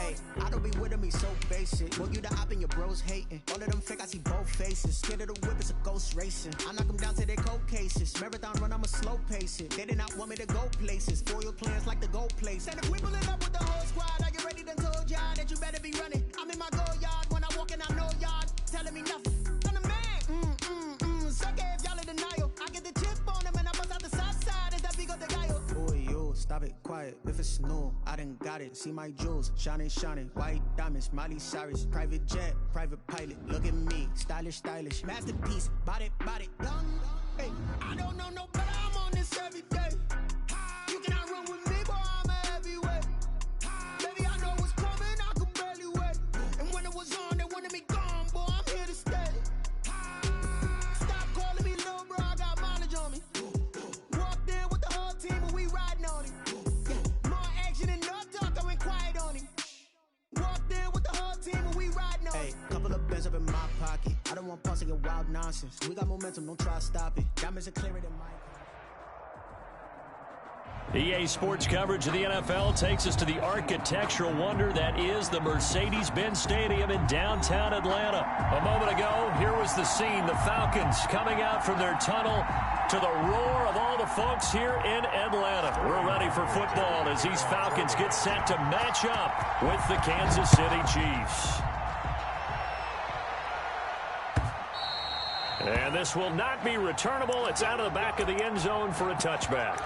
Hey, I don't be with me so basic. Well, you the op and your bros hating. All of them fake, I see both faces. Scared of the whip, it's a ghost racing. I knock them down to their cold cases. Marathon run, I'ma slow pace it. They did not want me to go places. Foil plans like the gold place. And if we pulling up with the whole squad, are you ready to told y'all that you better be running? I'm in my go yard when I walk in, I know y'all telling me nothing. I'm the man. Suck it if y'all in denial. I get the chip on them and I bust out the south side. Is that big of the guy? Boy, you stop it, quiet. If it's new, I done got it. See my jewels, shining, white diamonds, Miley Cyrus, private jet, private pilot. Look at me, stylish, masterpiece, body, young. Hey, I don't know no better. I'm on this every day. You cannot run with me, boy. I'm a heavyweight. Baby, I know what's coming. I could barely wait. And when it was on, they wanted me gone, boy. I'm here to stay. Stop calling me little bro. I got mileage on me. Walked in with the whole team, and we riding on it. Yeah, more action and no talk. I went quiet on him. Walked in with the whole team, and we riding on it. Hey, couple of bands up in my pocket. I don't want pause to get wild nonsense. We got momentum, don't try to stop it. Diamonds are clearer than mine. EA Sports coverage of the NFL takes us to the architectural wonder that is the Mercedes-Benz Stadium in downtown Atlanta. A moment ago, here was the scene. The Falcons coming out from their tunnel to the roar of all the folks here in Atlanta. We're ready for football as these Falcons get set to match up with the Kansas City Chiefs. And this will not be returnable. It's out of the back of the end zone for a touchback.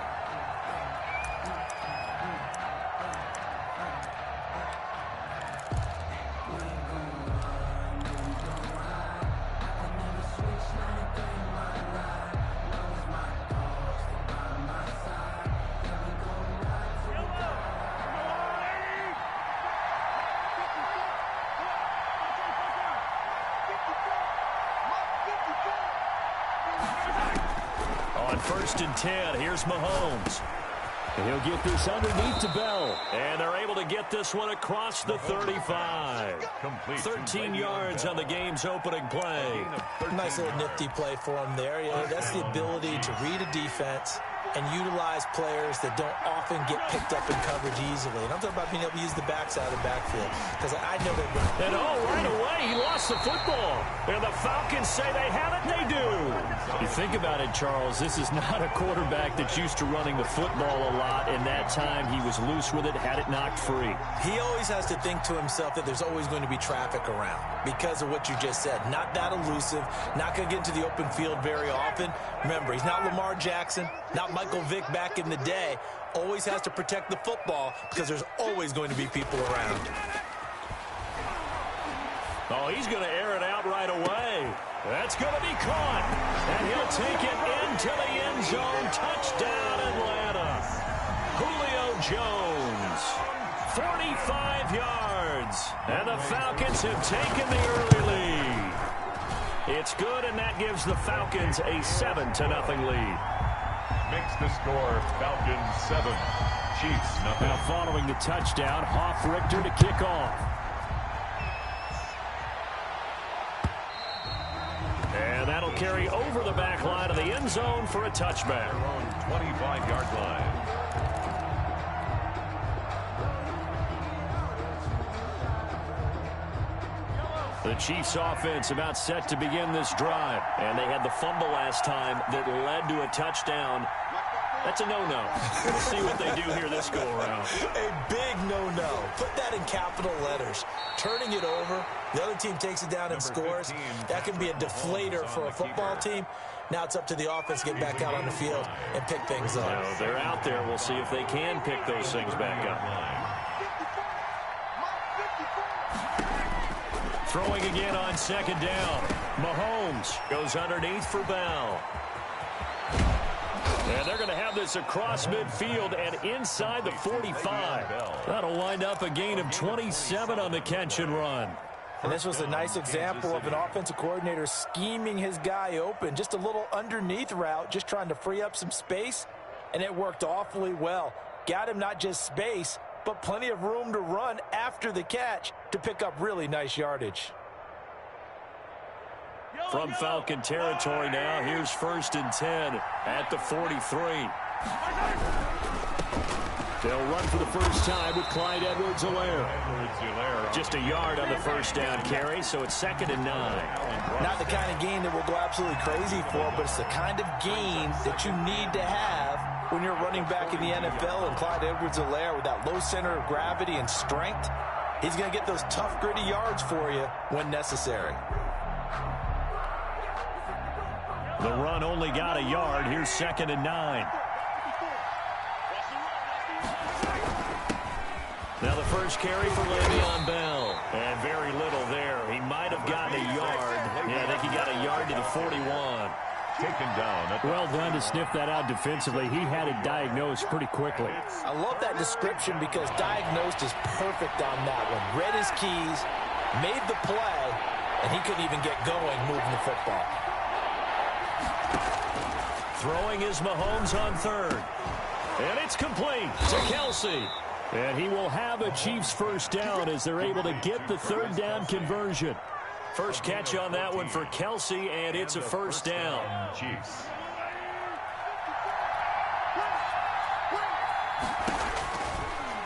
On 1st and 10, here's Mahomes. And he'll get this underneath to Bell. And they're able to get this one across the 35. 13 yards on the game's opening play. Nice little nifty play for him there. Yeah, that's the ability to read a defense and utilize players that don't often get picked up in coverage easily. And I'm talking about being able to use the backside of the backfield. Because I know that... And right away, he lost the football. And the Falcons say they have it, they do. You think about it, Charles, this is not a quarterback that's used to running the football a lot. And that time, he was loose with it, had it knocked free. He always has to think to himself that there's always going to be traffic around because of what you just said. Not that elusive, not going to get into the open field very often. Remember, he's not Lamar Jackson, not Michael Vick back in the day. Always has to protect the football because there's always going to be people around. Oh, he's going to air it out right away. That's going to be caught. And he'll take it into the end zone. Touchdown, Atlanta. Julio Jones. 45 yards. And the Falcons have taken the early lead. It's good, and that gives the Falcons a 7-0 lead. Makes the score Falcons 7, Chiefs 0. Now following the touchdown, Richter to kick off. And that'll carry over the back line of the end zone for a touchback. 25-yard line. The Chiefs offense about set to begin this drive. And they had the fumble last time that led to a touchdown. That's a no-no. We'll see what they do here this go-around. A big no-no. Put that in capital letters. Turning it over, the other team takes it down and scores. That can be a deflator for a football team. Now it's up to the offense to get back out on the field and pick things up. No, they're out there. We'll see if they can pick those things back up. Throwing again on second down. Mahomes goes underneath for Bell. And they're going to have this across midfield and inside the 45. That'll wind up a gain of 27 on the catch and run. And this was a nice example of an offensive coordinator scheming his guy open. Just a little underneath route, just trying to free up some space. And it worked awfully well. Got him not just space, but plenty of room to run after the catch to pick up really nice yardage. From Falcon territory now, here's 1st and 10 at the 43. They'll run for the first time with Clyde Edwards-Helaire. Just a yard on the first down carry, so it's 2nd and 9. Not the kind of gain that we'll go absolutely crazy for, but it's the kind of gain that you need to have when you're running back in the NFL. And Clyde Edwards-Helaire, with that low center of gravity and strength, he's going to get those tough, gritty yards for you when necessary. The run only got a yard. Here's 2nd and 9. Now the first carry for Le'Veon Bell. And very little there. He might have gotten a yard. Yeah, I think he got a yard to the 41. Taken down. Well done to sniff that out defensively. He had it diagnosed pretty quickly. I love that description because diagnosed is perfect on that one. Read his keys, made the play, and he couldn't even get going moving the football. Throwing is Mahomes on 3rd. And it's complete to Kelsey. And he will have a Chiefs first down as they're able to get the 3rd down conversion. First catch on that one for Kelsey, and it's a first down. Chiefs.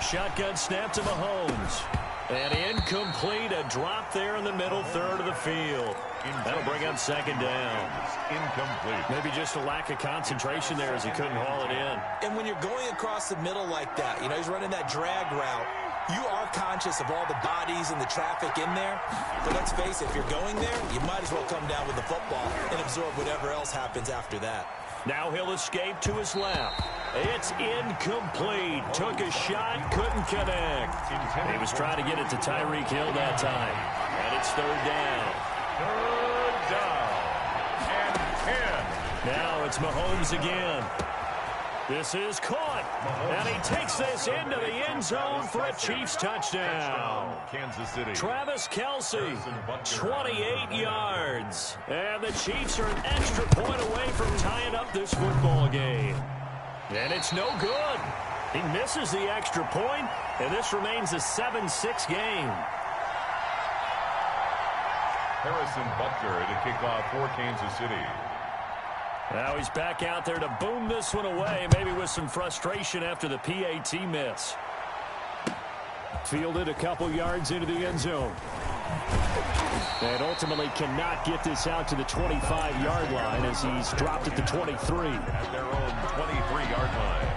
Shotgun snap to Mahomes. And incomplete, a drop there in the middle third of the field. That'll bring up 2nd down. Incomplete. Maybe just a lack of concentration there as he couldn't haul it in. And when you're going across the middle like that, you know, he's running that drag route, you are conscious of all the bodies and the traffic in there. But let's face it, if you're going there, you might as well come down with the football and absorb whatever else happens after that. Now he'll escape to his left. It's incomplete. Took a shot, couldn't connect. He was trying to get it to Tyreek Hill that time. And it's 3rd down. 3rd down. And 10. Now it's Mahomes again. This is caught. And he takes this into the end zone for a Chiefs touchdown. Kansas City. Travis Kelce, 28 yards. And the Chiefs are an extra point away from tying up this football game. And it's no good. He misses the extra point, and this remains a 7-6 game. Harrison Butker to kick off for Kansas City. Now he's back out there to boom this one away, maybe with some frustration after the PAT miss. Fielded a couple yards into the end zone. And ultimately cannot get this out to the 25-yard line as he's dropped at the 23. At their own 23-yard line.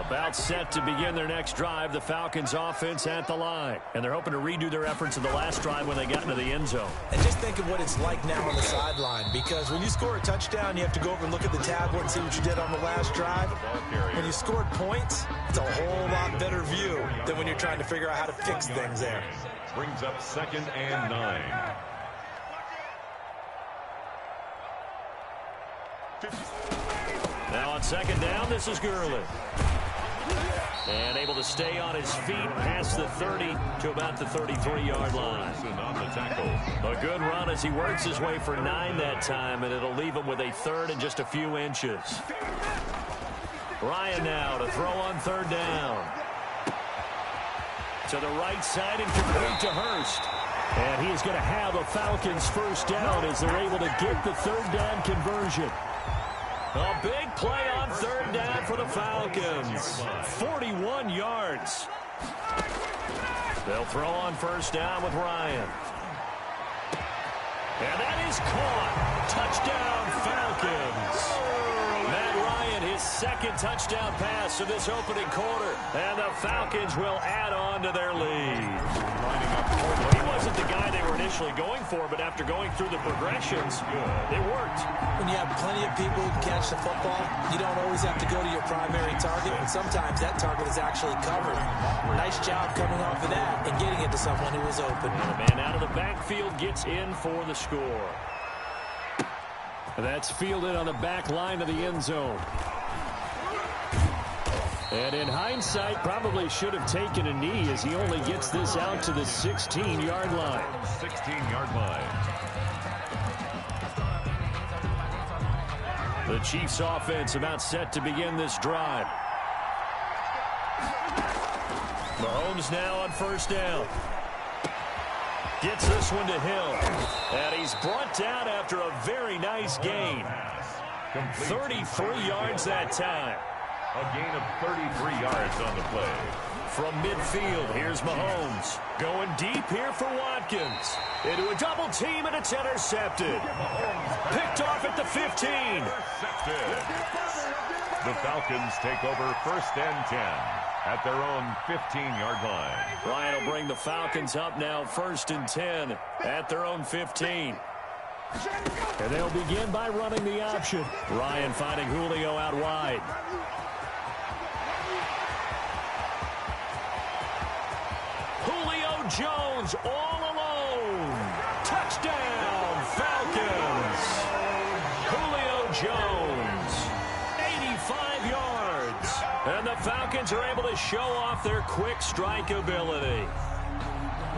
About set to begin their next drive, the Falcons offense at the line. And they're hoping to redo their efforts in the last drive when they got into the end zone. And just think of what it's like now on the sideline, because when you score a touchdown, you have to go over and look at the tablet and see what you did on the last drive. When you scored points, it's a whole lot better view than when you're trying to figure out how to fix things there. Brings up 2nd and 9. Now on 2nd down, this is Gurley. And able to stay on his feet past the 30 to about the 33-yard line. On the tackle. A good run as he works his way for 9 that time, and it'll leave him with a 3rd and just a few inches. Ryan now to throw on 3rd down. To the right side and complete to Hurst. And he's going to have a Falcons first down as they're able to get the 3rd down conversion. A big play on 3rd down for the Falcons. 41 yards. They'll throw on first down with Ryan. And that is caught. Touchdown, Falcons. Matt Ryan, his 2nd touchdown pass of this opening quarter. And the Falcons will add on to their lead. He wasn't the guy they were initially going for, but after going through the progressions, it worked. When you have plenty of people who catch the football, you don't always have to go to your primary target, and sometimes that target is actually covered. Nice job coming off of that and getting it to someone who was open. And the man out of the backfield gets in for the score. That's fielded on the back line of the end zone. And in hindsight, probably should have taken a knee as he only gets this out to the 16-yard line. 16-yard line. The Chiefs offense about set to begin this drive. Mahomes now on first down. Gets this one to Hill. And he's brought down after a very nice gain. 33 yards that time. A gain of 33 yards on the play. From midfield, here's Mahomes. Going deep here for Watkins. Into a double team, and it's intercepted. Picked off at the 15. Intercepted. The Falcons take over 1st and 10 at their own 15-yard line. Ryan will bring the Falcons up now 1st and 10 at their own 15. And they'll begin by running the option. Ryan finding Julio out wide. Julio Jones all alone. Touchdown, Falcons. Julio Jones, 85 yards. And the Falcons are able to show off their quick strike ability.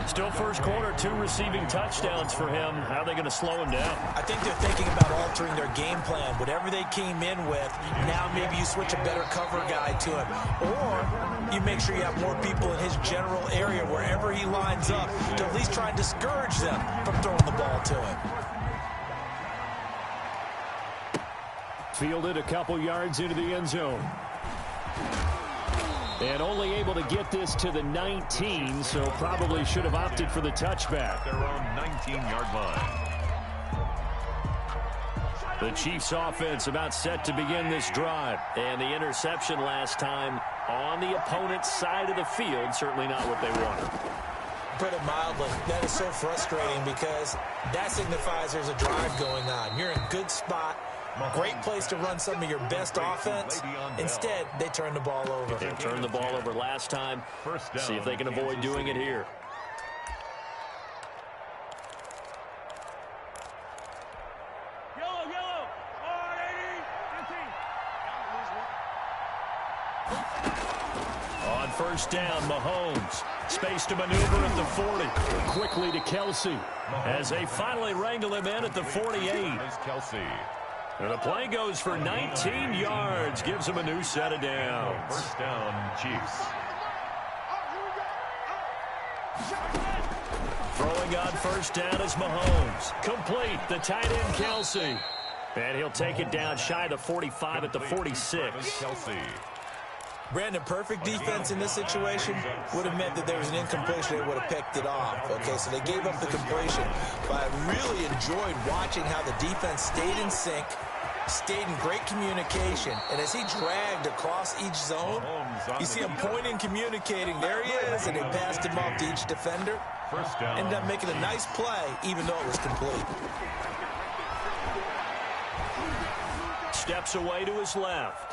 Still first quarter, 2 receiving touchdowns for him. How are they going to slow him down? I think they're thinking about altering their game plan. Whatever they came in with, now maybe you switch a better cover guy to him. Or you make sure you have more people in his general area wherever he lines up to at least try and discourage them from throwing the ball to him. Fielded a couple yards into the end zone. And only able to get this to the 19, so probably should have opted for the touchback. Their own 19-yard line. The Chiefs offense about set to begin this drive. And the interception last time on the opponent's side of the field, certainly not what they wanted. Put it mildly, that is so frustrating because that signifies there's a drive going on. You're in a good spot. Great place to run some of your best offense. Instead, they turn the ball over. They turned the ball over last time. See if they can avoid doing it here. Yellow. 15. On first down, Mahomes. Space to maneuver at the 40. Quickly to Kelsey as they finally wrangle him in at the 48. Kelsey. And the play goes for 19 yards. Gives him a new set of downs. First down, Chiefs. Throwing on first down is Mahomes. Complete. The tight end, Kelsey. And he'll take it down shy of the 45 at the 46. Kelsey. Brandon, perfect defense in this situation would have meant that there was an incompletion. They would have picked it off. Okay, so they gave up the completion. But I really enjoyed watching how the defense stayed in sync, stayed in great communication. And as he dragged across each zone, you see him pointing, communicating. There he is, and they passed him off to each defender. First down. Ended up making a nice play, even though it was complete. Steps away to his left.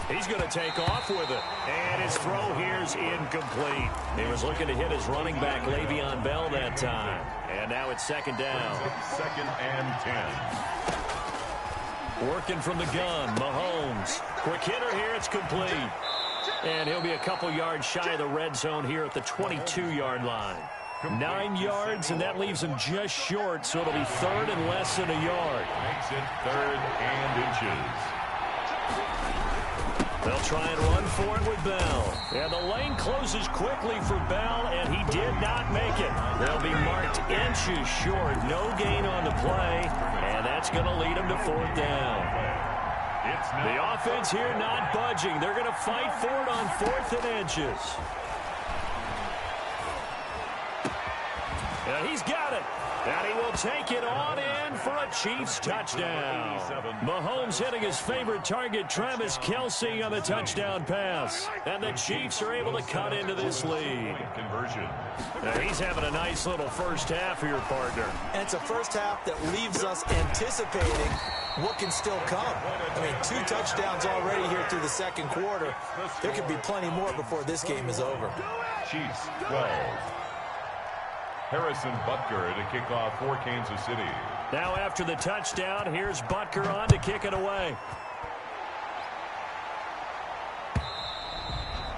He's going to take off with it. And his throw here's incomplete. He was looking to hit his running back, Le'Veon Bell, that time. And now it's second down. 2nd and 10. Working from the gun, Mahomes. Quick hitter here, it's complete. And he'll be a couple yards shy of the red zone here at the 22-yard line. 9 yards, and that leaves him just short, so it'll be third and less than a yard. Makes it 3rd and inches. They'll try and run for it with Bell. And the lane closes quickly for Bell, and he did not make it. They'll be marked inches short. No gain on the play, and that's going to lead them to 4th down. The offense here not budging. They're going to fight for it on 4th and inches. And he's got it. And he will take it on in for a Chiefs touchdown. Mahomes hitting his favorite target, Travis Kelsey, on the touchdown pass. And the Chiefs are able to cut into this lead. Conversion. Now he's having a nice little first half here, partner. And it's a first half that leaves us anticipating what can still come. I mean, 2 touchdowns already here through the second quarter. There could be plenty more before this game is over. Chiefs 12. Harrison Butker to kick off for Kansas City. Now after the touchdown, here's Butker on to kick it away.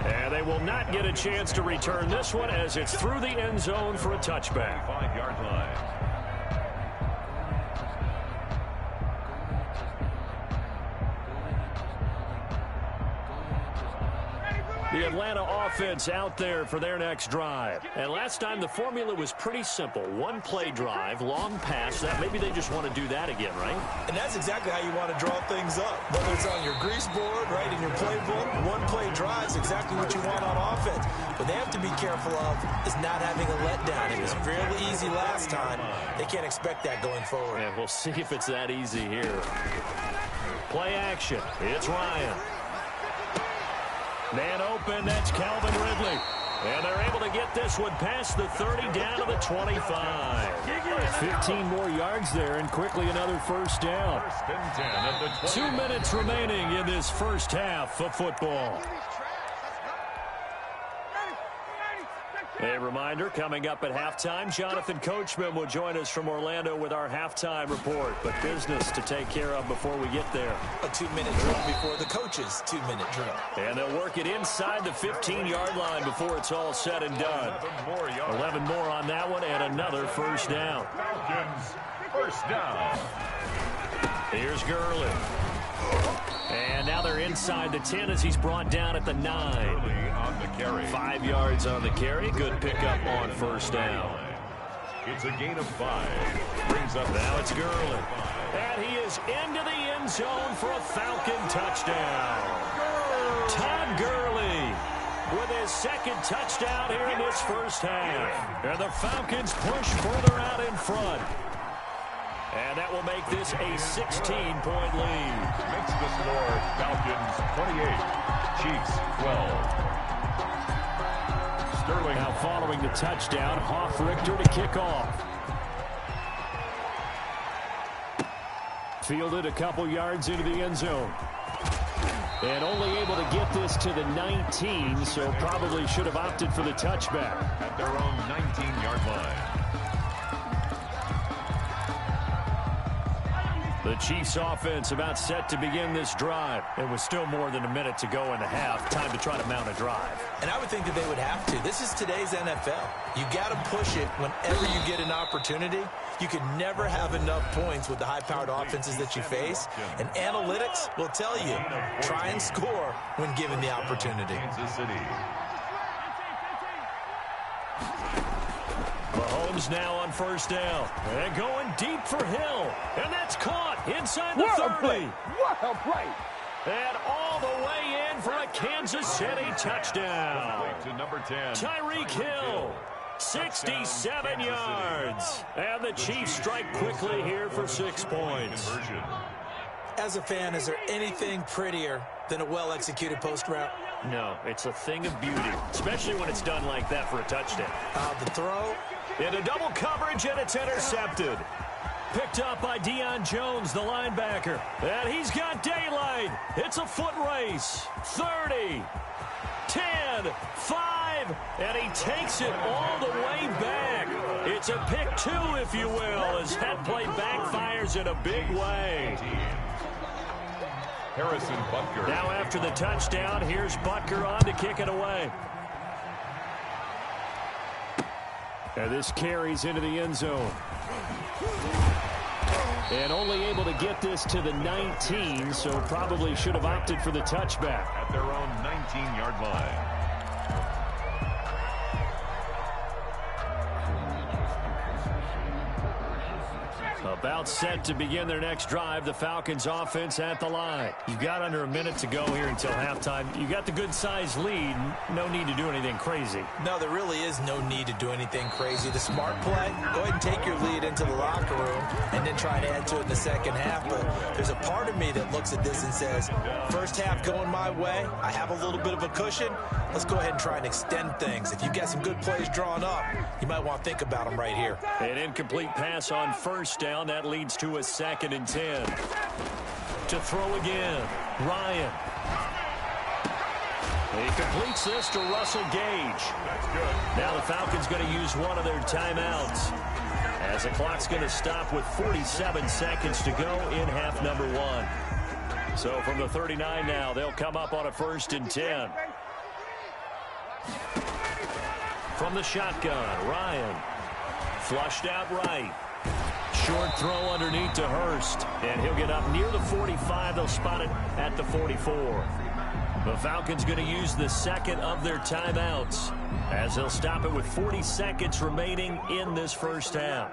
And they will not get a chance to return this one as it's through the end zone for a touchback. 5-yard line. The Atlanta offense out there for their next drive. And last time the formula was pretty simple. One play drive, long pass. That maybe they just want to do that again, right? And that's exactly how you want to draw things up. Whether it's on your grease board, right, in your playbook, one play drive is exactly what you want on offense. What they have to be careful of is not having a letdown. It was fairly easy last time. They can't expect that going forward. And we'll see if it's that easy here. Play action. It's Ryan. Man open, that's Calvin Ridley. And they're able to get this one past the 30 down to the 25. 15 more yards there and quickly another first down. 2 minutes remaining in this first half of football. A reminder, coming up at halftime, Jonathan Coachman will join us from Orlando with our halftime report. But business to take care of before we get there. A 2-minute drill before the coach's 2-minute drill. And they'll work it inside the 15-yard line before it's all said and done. 11 more on that one and another first down. Falcons, first down. Here's Gurley. And now they're inside the 10 as he's brought down at the 9. On the carry. 5 yards on the carry. Good pickup on first down. It's a gain of 5. Brings up now it's Gurley. And he is into the end zone for a Falcon touchdown. Todd Gurley with his second touchdown here in this first half. And the Falcons push further out in front. And that will make this a 16-point lead. Makes the score Falcons 28, Chiefs 12. Sterling. Now following the touchdown, Hoff-Richter to kick off. Fielded a couple yards into the end zone. And only able to get this to the 19, so probably should have opted for the touchback. At their own 19-yard line. The Chiefs offense about set to begin this drive. It was still more than a minute to go in the half. Time to try to mount a drive. And I would think that they would have to. This is today's NFL. You got to push it whenever you get an opportunity. You can never have enough points with the high-powered offenses that you face. And analytics will tell you, try and score when given the opportunity. Kansas City. Mahomes now on first down. And going deep for Hill. And that's caught inside the 30. What a play! And all the way in for a Kansas City touchdown. To number 10. Tyreek Hill. 67 yards. And the Chiefs strike quickly here for 6 points. As a fan, is there anything prettier than a well-executed post route? No, it's a thing of beauty, especially when it's done like that for a touchdown. The throw. Into double coverage, and it's intercepted. Picked up by Deion Jones, the linebacker. And he's got daylight. It's a foot race. 30, 10, 5, and he takes it all the way back. It's a pick 2, if you will, as that play backfires in a big way. Harrison Butker. Now after the touchdown, here's Butker on to kick it away. And this carries into the end zone. And only able to get this to the 19, so probably should have opted for the touchback. At their own 19-yard line. About set to begin their next drive, the Falcons offense at the line. You've got under a minute to go here until halftime. You got the good-sized lead. No need to do anything crazy. No, there really is no need to do anything crazy. The smart play, go ahead and take your lead into the locker room and then try to add to it in the second half. But there's a part of me that looks at this and says, first half going my way, I have a little bit of a cushion. Let's go ahead and try and extend things. If you've got some good plays drawn up, you might want to think about them right here. An incomplete pass on first down. That leads to a 2nd and 10. To throw again, Ryan. He completes this to Russell Gage. That's good. Now the Falcons going to use one of their timeouts, as the clock's going to stop with 47 seconds to go in half number 1. So from the 39 now, they'll come up on a 1st and 10. From the shotgun, Ryan. Flushed out right. Short throw underneath to Hurst. And he'll get up near the 45. They'll spot it at the 44. The Falcons going to use the second of their timeouts as they'll stop it with 40 seconds remaining in this first half.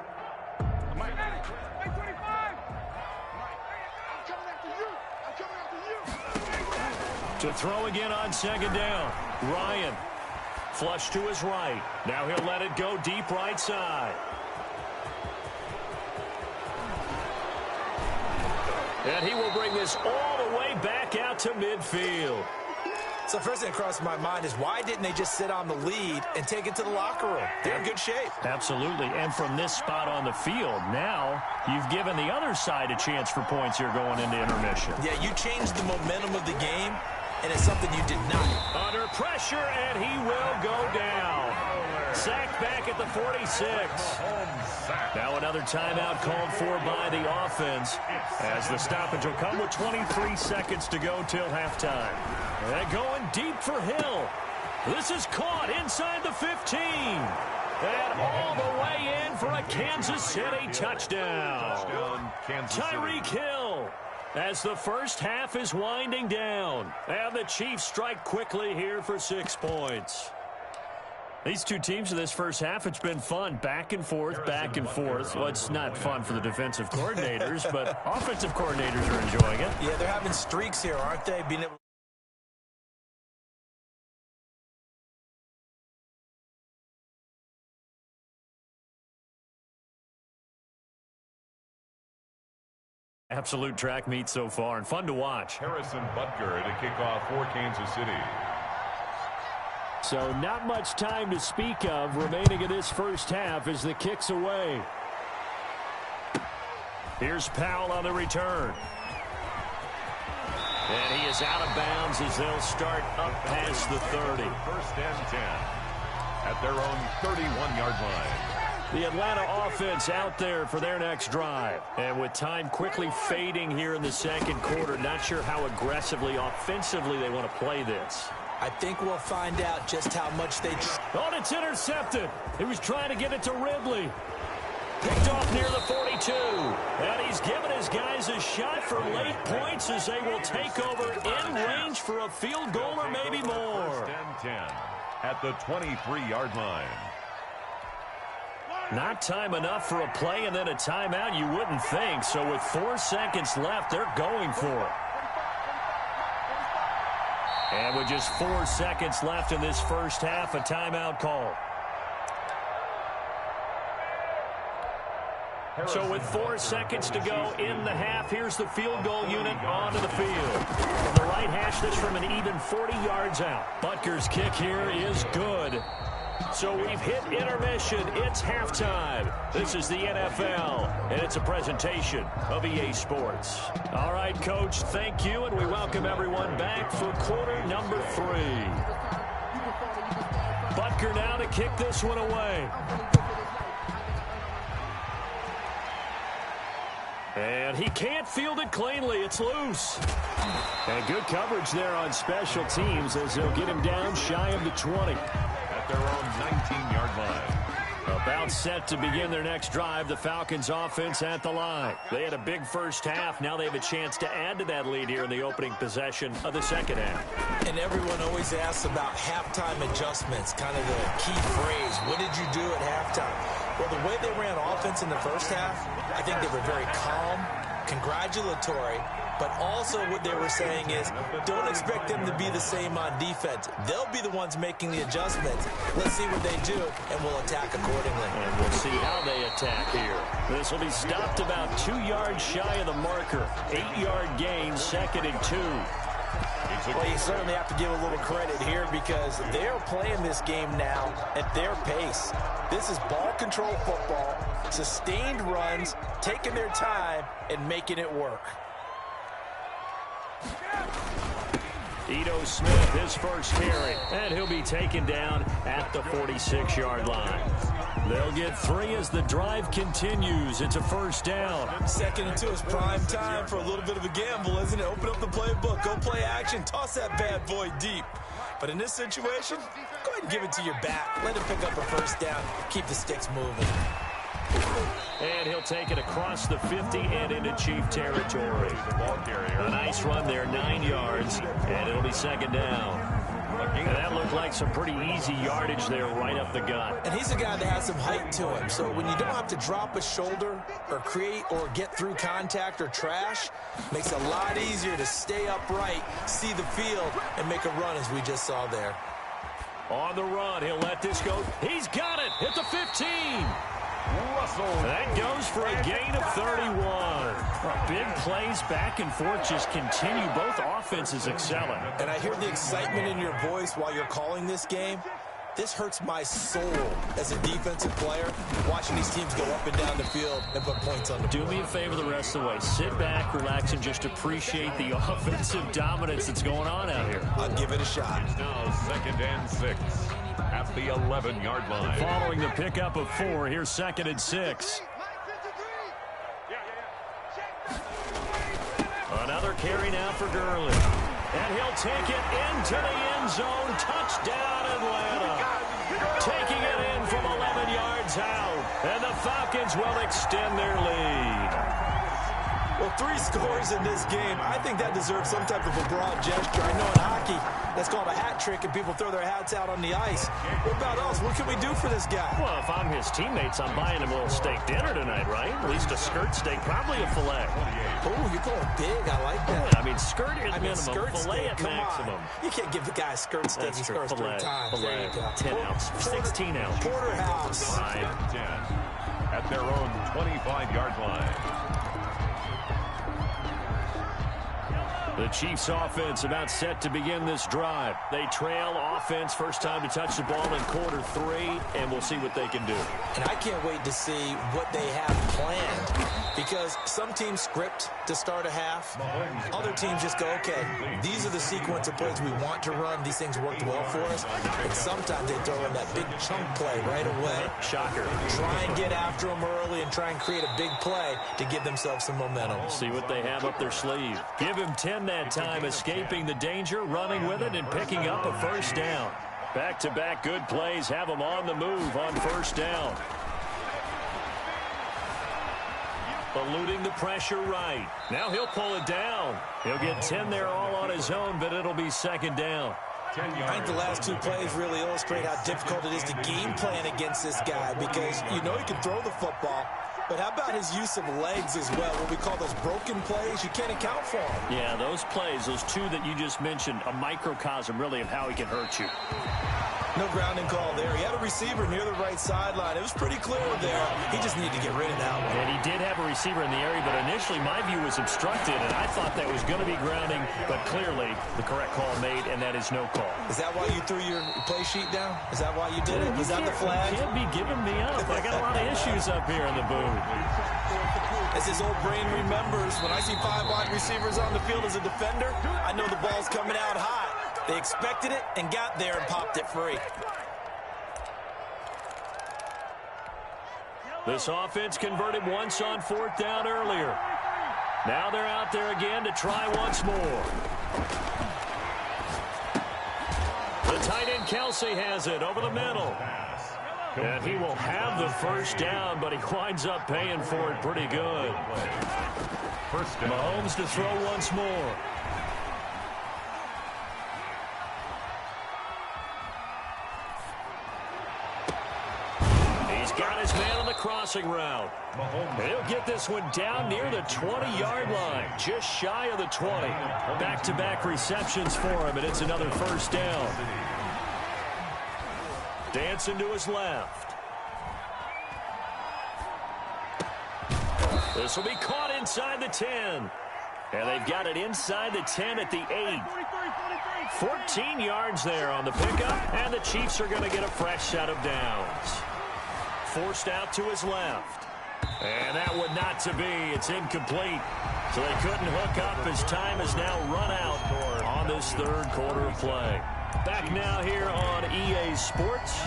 To throw again on second down. Ryan. Flush to his right. Now he'll let it go deep right side. And he will bring this all the way back out to midfield. So first thing that crosses my mind is why didn't they just sit on the lead and take it to the locker room? They're in good shape. Absolutely. And from this spot on the field, now you've given the other side a chance for points here going into intermission. Yeah, you changed the momentum of the game, and it's something you did not. Under pressure, and he will go down. Sacked back at the 46. Now another timeout called for by the offense as the stoppage will come with 23 seconds to go till halftime. And going deep for Hill. This is caught inside the 15. And all the way in for a Kansas City touchdown. Tyreek Hill. As the first half is winding down. And the Chiefs strike quickly here for 6 points. These two teams in this first half, it's been fun. Back and forth, back and forth. Well, it's not fun for the defensive coordinators, but offensive coordinators are enjoying it. Yeah, they're having streaks here, aren't they? Being able Absolute track meet so far, and fun to watch. Harrison Butker to kick off for Kansas City. So not much time to speak of remaining in this first half as the kick's away. Here's Powell on the return. And he is out of bounds as they'll start up past the 30. First and 10 at their own 31-yard line. The Atlanta offense out there for their next drive. And with time quickly fading here in the second quarter, not sure how aggressively, offensively they want to play this. I think we'll find out just how much they... Oh, it's intercepted. He was trying to get it to Ridley. Picked off near the 42. And he's given his guys a shot for late points as they will take over in range for a field goal or maybe more. First and 10 at the 23-yard line. Not time enough for a play and then a timeout, you wouldn't think. So with 4 seconds left, they're going for it. And with just 4 seconds left in this first half, a timeout call. So with 4 seconds to go in the half, here's the field goal unit onto the field. From the right hash, this from an even 40 yards out. Butker's kick here is good. So we've hit intermission. It's halftime. This is the NFL, and it's a presentation of EA Sports. All right, Coach, thank you, and we welcome everyone back for quarter number 3. Butker now to kick this one away. And he can't field it cleanly. It's loose. And good coverage there on special teams as they'll get him down shy of the 20. Their own 19-yard line. About set to begin their next drive, the Falcons offense at the line. They had a big first half. Now they have a chance to add to that lead here in the opening possession of the second half. And everyone always asks about halftime adjustments, kind of the key phrase. What did you do at halftime? Well, the way they ran offense in the first half, I think they were very calm, congratulatory, but also what they were saying is don't expect them to be the same on defense. They'll be the ones making the adjustments. Let's see what they do, and we'll attack accordingly. And we'll see how they attack here. This will be stopped about 2 yards shy of the marker. 8-yard gain, 2nd and 2. Well, you certainly have to give a little credit here because they're playing this game now at their pace. This is ball control football, sustained runs, taking their time, and making it work. Ito Smith, his first carry, and he'll be taken down at the 46-yard line. They'll get 3 as the drive continues. It's a first down. 2nd and 2 is prime time for a little bit of a gamble, isn't it? Open up the playbook, go play action, toss that bad boy deep. But in this situation, go ahead and give it to your back. Let him pick up a first down, keep the sticks moving. And he'll take it across the 50 and into Chief territory. A nice run there, 9 yards, and it'll be second down. And that looked like some pretty easy yardage there right up the gut. And he's a guy that has some height to him, so when you don't have to drop a shoulder or create or get through contact or trash, makes it a lot easier to stay upright, see the field, and make a run as we just saw there. On the run, he'll let this go. He's got it at the 15. That goes for a gain of 31. Big plays back and forth just continue. Both offenses excelling. And I hear the excitement in your voice while you're calling this game. This hurts my soul as a defensive player, watching these teams go up and down the field and put points on the board. Do me a favor the rest of the way. Sit back, relax, and just appreciate the offensive dominance that's going on out here. I'll give it a shot. It's now 2nd and 6 at the 11-yard line. Following the pickup of 4, here's 2nd and 6. Another carry now for Gurley. And he'll take it into the end zone. Touchdown, Atlanta. Taking it in from 11 yards out. And the Falcons will extend their lead. Well, 3 scores in this game. I think that deserves some type of a broad gesture. I know in hockey, that's called a hat trick, and people throw their hats out on the ice. What about us? What can we do for this guy? Well, if I'm his teammates, I'm buying him a little steak dinner tonight, right? At least a skirt steak, probably a filet. Oh, you're going big. I like that. I mean, skirt at minimum, skirt filet steak. at maximum. On. You can't give the guy a skirt steak. That's He true. scores 3 times. There you go. 10 ounce, 16 ounce. Porterhouse. 10 at their own 25-yard line. The Chiefs offense about set to begin this drive. They trail offense, first time to touch the ball in quarter 3, and we'll see what they can do. And I can't wait to see what they have planned, because some teams script to start a half. Other teams just go, okay, these are the sequence of plays we want to run. These things worked well for us. And sometimes they throw in that big chunk play right away. Shocker. Try and get after them early and try and create a big play to give themselves some momentum. See what they have up their sleeve. Give him 10 that time, escaping the danger, running with it, and picking up a first down. Back-to-back good plays have him on the move on first down. Eluding the pressure right. Now he'll pull it down. He'll get 10 there all on his own, but it'll be second down. I think the last 2 plays really illustrate how difficult it is to game plan against this guy, because you know he can throw the football, but how about his use of legs as well? What we call those broken plays, you can't account for them. Yeah, those plays, those 2 that you just mentioned, a microcosm really of how he can hurt you. No grounding call there. He had a receiver near the right sideline. It was pretty clear there. He just needed to get rid of that one. And he did have a receiver in the area, but initially my view was obstructed, and I thought that was going to be grounding, but clearly the correct call made, and that is no call. Is that why you threw your play sheet down? Is that why you did it? Was that the flag? You can't be giving me up. I got a lot of issues up here in the booth. As his old brain remembers, when I see 5 wide receivers on the field as a defender, I know the ball's coming out hot. They expected it and got there and popped it free. This offense converted once on 4th down earlier. Now they're out there again to try once more. The tight end Kelsey has it over the middle. And he will have the first down, but he winds up paying for it pretty good. First down. Mahomes to throw once more. He's got his man on the crossing route. And he'll get this one down near the 20-yard line, just shy of the 20. Back-to-back receptions for him, and it's another first down. Dancing to his left. This will be caught inside the 10. And they've got it inside the 10 at the 8. 14 yards there on the pickup, and the Chiefs are going to get a fresh set of downs. Forced out to his left. And that would not to be. It's incomplete. So they couldn't hook up as time has now run out on this 3rd quarter of play. Back now here on EA Sports.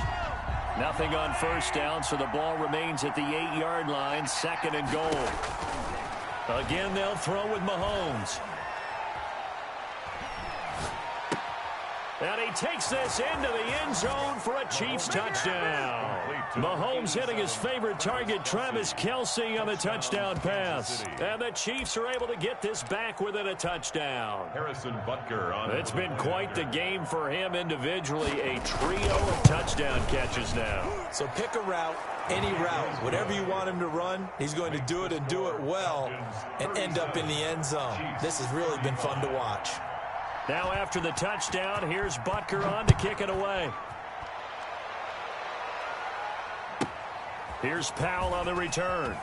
Nothing on first down, so the ball remains at the 8-yard line, 2nd and goal. Again, they'll throw with Mahomes. And he takes this into the end zone for a Chiefs touchdown. Mahomes hitting his favorite target, Travis Kelce, on the touchdown pass. And the Chiefs are able to get this back within a touchdown. Harrison Butker on. It's been quite the game for him individually. A trio of touchdown catches now. So pick a route, any route. Whatever you want him to run, he's going to do it and do it well and end up in the end zone. This has really been fun to watch. Now after the touchdown, here's Butker on to kick it away. Here's Powell on the return.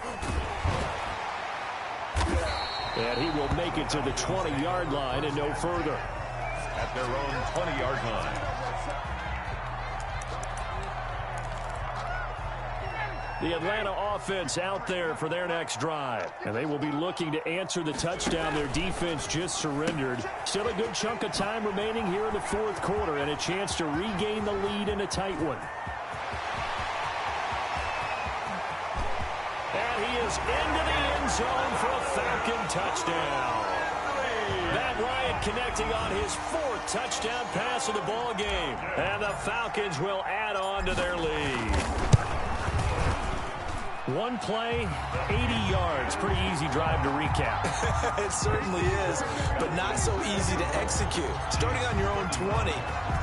And he will make it to the 20-yard line and no further. At their own 20-yard line. The Atlanta offense out there for their next drive. And they will be looking to answer the touchdown their defense just surrendered. Still a good chunk of time remaining here in the fourth quarter and a chance to regain the lead in a tight one. And he is into the end zone for a Falcon touchdown. Matt Ryan connecting on his fourth touchdown pass of the ball game. And the Falcons will add on to their lead. One play, 80 yards. Pretty easy drive to recap. It certainly is, but not so easy to execute. Starting on your own 20,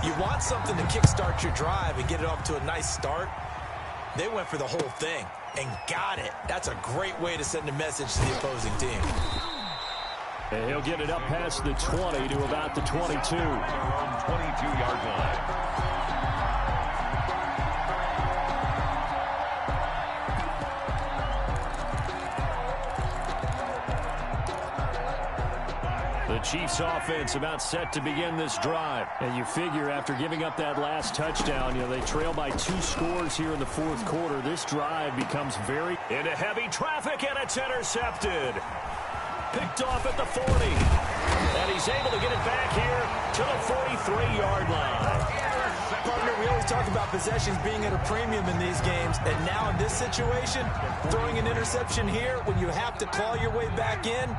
you want something to kickstart your drive and get it off to a nice start. They went for the whole thing and got it. That's a great way to send a message to the opposing team. And he'll get it up past the 20 to about the 22. 22-yard line. The Chiefs offense about set to begin this drive. And you figure after giving up that last touchdown, they trail by 2 scores here in the fourth quarter. This drive becomes very into heavy traffic, and it's intercepted. Picked off at the 40. And he's able to get it back here to the 43-yard line. Partner, we always talk about possessions being at a premium in these games. And now in this situation, throwing an interception here when you have to claw your way back in,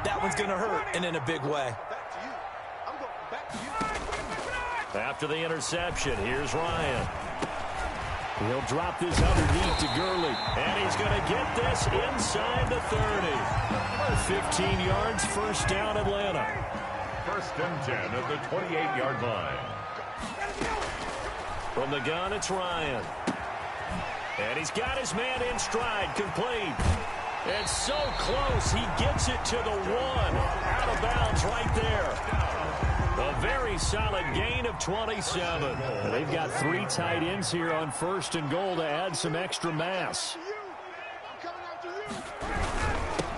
that one's going to hurt, and in a big way. After the interception, here's Ryan. He'll drop this underneath to Gurley. And he's going to get this inside the 30. 15 yards, first down, Atlanta. First and 10 at the 28-yard line. From the gun, it's Ryan. And he's got his man in stride, complete. And so close, he gets it to the 1. Out of bounds right there. A very solid gain of 27. They've got 3 tight ends here on first and goal to add some extra mass.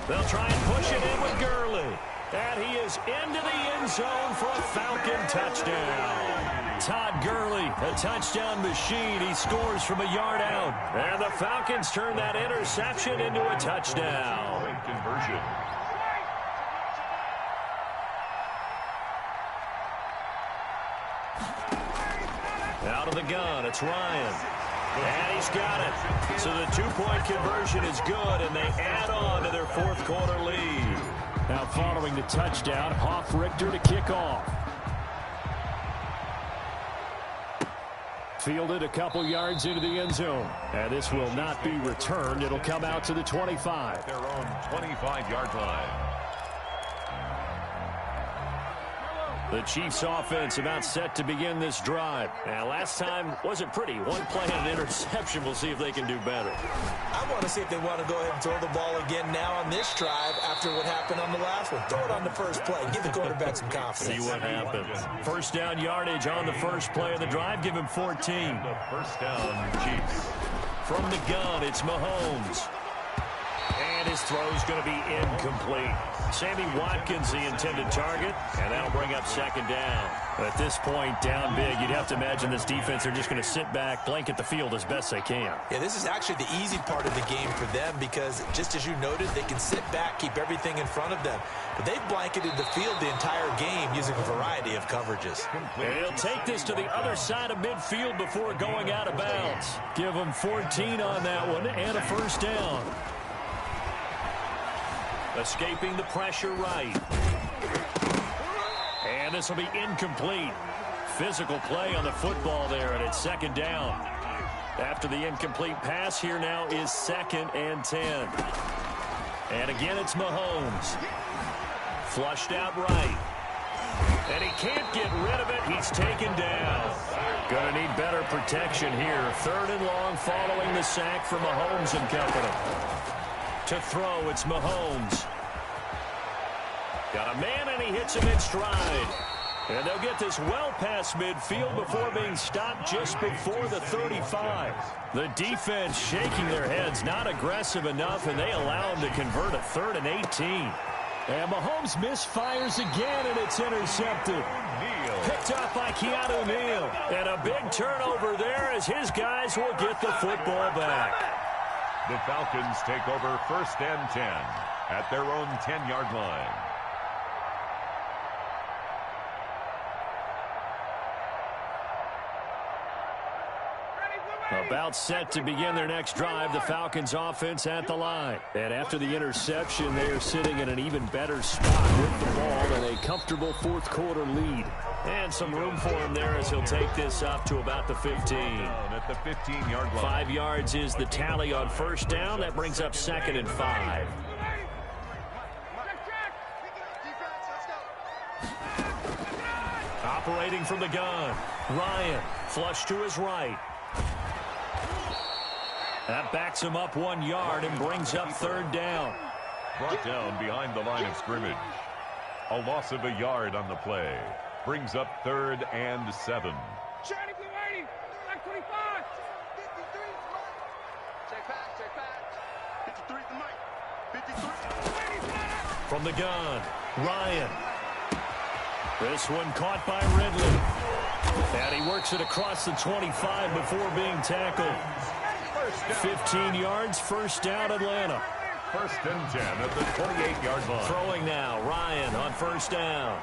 They'll try and push it in with Gurley. And he is into the end zone for a Falcon touchdown. Todd Gurley, a touchdown machine. He scores from a yard out. And the Falcons turn that interception into a touchdown. Great conversion. Out of the gun, it's Ryan. And he's got it. So the 2-point conversion is good, and they add on to their fourth quarter lead. Now following the touchdown, Hoff-Richter to kick off. Fielded a couple yards into the end zone. And this will not be returned. It'll come out to the 25. Their own 25-yard line. The Chiefs offense about set to begin this drive. Now, last time wasn't pretty. One play and an interception. We'll see if they can do better. I want to see if they want to go ahead and throw the ball again now on this drive after what happened on the last one. Throw it on the first play. Give the quarterback some confidence. See what happens. First down yardage on the first play of the drive. Give him 14. The first down, Chiefs. From the gun, it's Mahomes. And his throw's going to be incomplete. Sammy Watkins, the intended target, and that'll bring up second down. At this point, down big, you'd have to imagine this defense are just going to sit back, blanket the field as best they can. Yeah, this is actually the easy part of the game for them because, just as you noted, they can sit back, keep everything in front of them. But they've blanketed the field the entire game using a variety of coverages. And he'll take this to the other side of midfield before going out of bounds. Give him 14 on that one and a first down. Escaping the pressure right. And this will be incomplete. physical play on the football there, and it's second down. After the incomplete pass, here now is 2nd and 10. And again, it's Mahomes. Flushed out right. And he can't get rid of it. He's taken down. Going to need better protection here. 3rd and long following the sack for Mahomes and company. To throw, it's Mahomes. Got a man, and he hits him in stride. And they'll get this well past midfield before being stopped just before the 35. The defense shaking their heads, not aggressive enough, and they allow him to convert a 3rd and 18. And Mahomes misfires again, and it's intercepted. Picked up by Keanu Neal. And a big turnover there as his guys will get the football back. The Falcons take over 1st and 10 at their own 10-yard line. About set to begin their next drive, the Falcons offense at the line. And after the interception, they are sitting in an even better spot with the ball and a comfortable 4th quarter lead. And some room for him there as he'll take this up to about the 15. At the 15-yard line. 5 yards is the tally on 1st down. That brings up 2nd and 5. Operating from the gun. Ryan, flush to his right. That backs him up 1 yard and brings up 3rd down. Brought down behind the line of scrimmage. A loss of a yard on the play. Brings up 3rd and 7. Check 25. 53. Check back. 53 the mic. 53. From the gun, Ryan. This one caught by Ridley. And he works it across the 25 before being tackled. 15 yards, 1st down, Atlanta. 1st and 10 at the 28-yard line. Throwing now, Ryan on 1st down.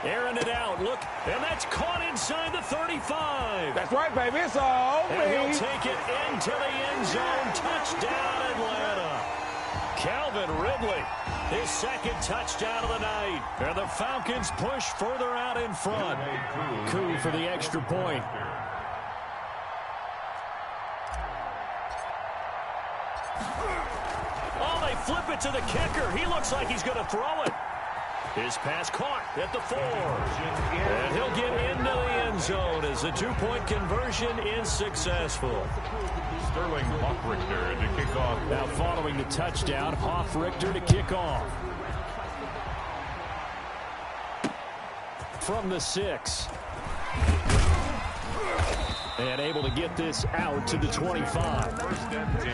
Airing it out, look, and that's caught inside the 35. That's right, baby, it's all and he'll take it into the end zone. Touchdown, Atlanta. Calvin Ridley, his 2nd touchdown of the night. And the Falcons push further out in front. Coup for the extra point. Oh, they flip it to the kicker. He looks like he's going to throw it. His pass caught at the 4. And he'll get into the end zone as the 2-point conversion is successful. Sterling Hoffrichter to kick off. Now following the touchdown, Hoffrichter to kick off. From the 6. And able to get this out to the 25. 1st and 10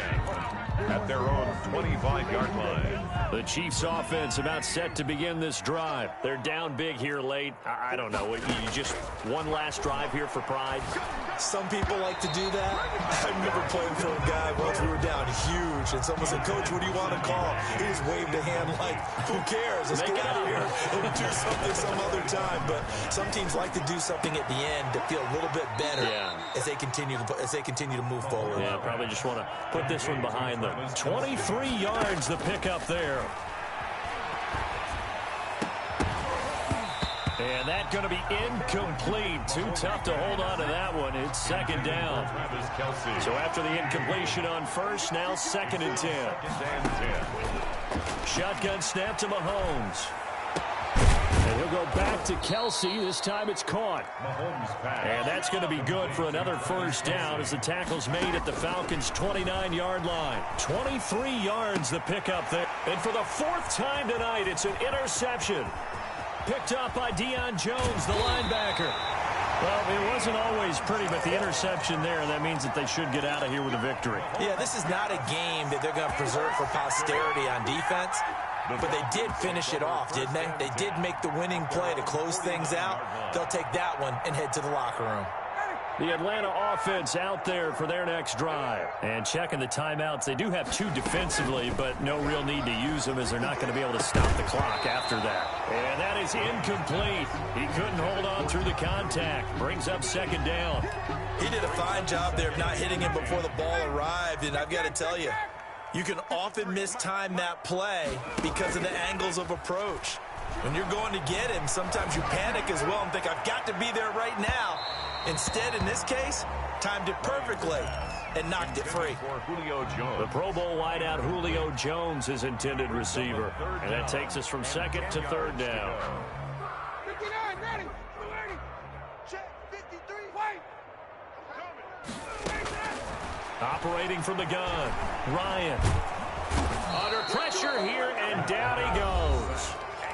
at their own 25-yard line. The Chiefs offense about set to begin this drive. They're down big here late. I don't know. You just one last drive here for pride. Some people like to do that. I remember playing for a guy once we were down huge, and someone said, "Coach, what do you want to call?" He just waved a hand like, "Who cares? Let's get out of here and do something some other time." But some teams like to do something at the end to feel a little bit better as they continue to move forward. Yeah, probably just want to put this one behind them. 23 yards the pickup there. And that's going to be incomplete. Too tough to hold on to that one. It's 2nd down. So after the incompletion on 1st, now 2nd and 10. Shotgun snap to Mahomes. And he'll go back to Kelsey. This time it's caught. And that's going to be good for another 1st down as the tackle's made at the Falcons' 29-yard line. 23 yards the pickup there. And for the 4th time tonight, it's an interception. Picked up by Deion Jones, the linebacker. Well, it wasn't always pretty, but the interception there, that means that they should get out of here with a victory. Yeah, this is not a game that they're going to preserve for posterity on defense. But they did finish it off, didn't they? They did make the winning play to close things out. They'll take that one and head to the locker room. The Atlanta offense out there for their next drive. And checking the timeouts, they do have 2 defensively, but no real need to use them as they're not going to be able to stop the clock after that. And that is incomplete. He couldn't hold on through the contact. Brings up 2nd down. He did a fine job there of not hitting him before the ball arrived, and I've got to tell you, you can often mistime that play because of the angles of approach. When you're going to get him, sometimes you panic as well and think, I've got to be there right now. Instead, in this case, timed it perfectly and knocked it free. The Pro Bowl wideout Julio Jones, his intended receiver. And that takes us from second to third down. 59, ready. 30. Check. 53. Wait. Operating from the gun, Ryan. Under pressure here, and down he goes.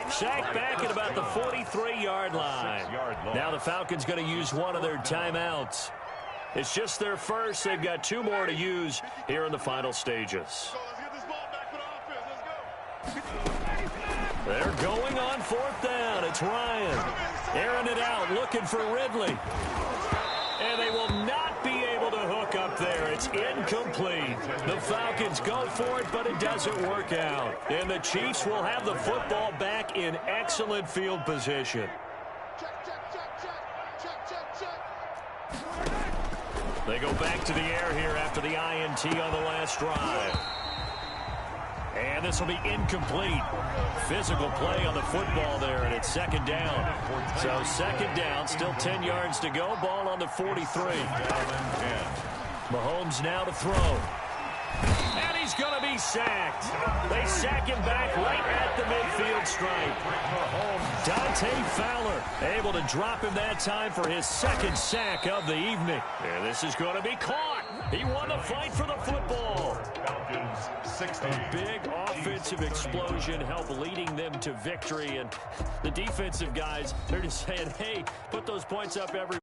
Sacked back at about the 43-yard line. Now the Falcons going to use one of their timeouts. It's just their first. They've got two more to use here in the final stages. They're going on fourth down. It's Ryan. Airing it out, looking for Ridley. And they will not be able to hook up there. It's incomplete. The Falcons go for it, but it doesn't work out. And the Chiefs will have the football back in excellent field position. They go back to the air here after the INT on the last drive. And this will be incomplete. Physical play on the football there, and it's second down. So second down, still 10 yards to go. Ball on the 43. Mahomes now to throw. And he's going to be sacked. They sack him back right at the midfield stripe. Dante Fowler able to drop him that time for his second sack of the evening. And this is going to be caught. He won the fight for the football. A big offensive explosion helped leading them to victory. And the defensive guys, they're just saying, hey, put those points up every.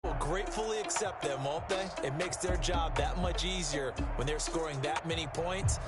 Will gratefully accept them, won't they? It makes their job that much easier when they're scoring that many points.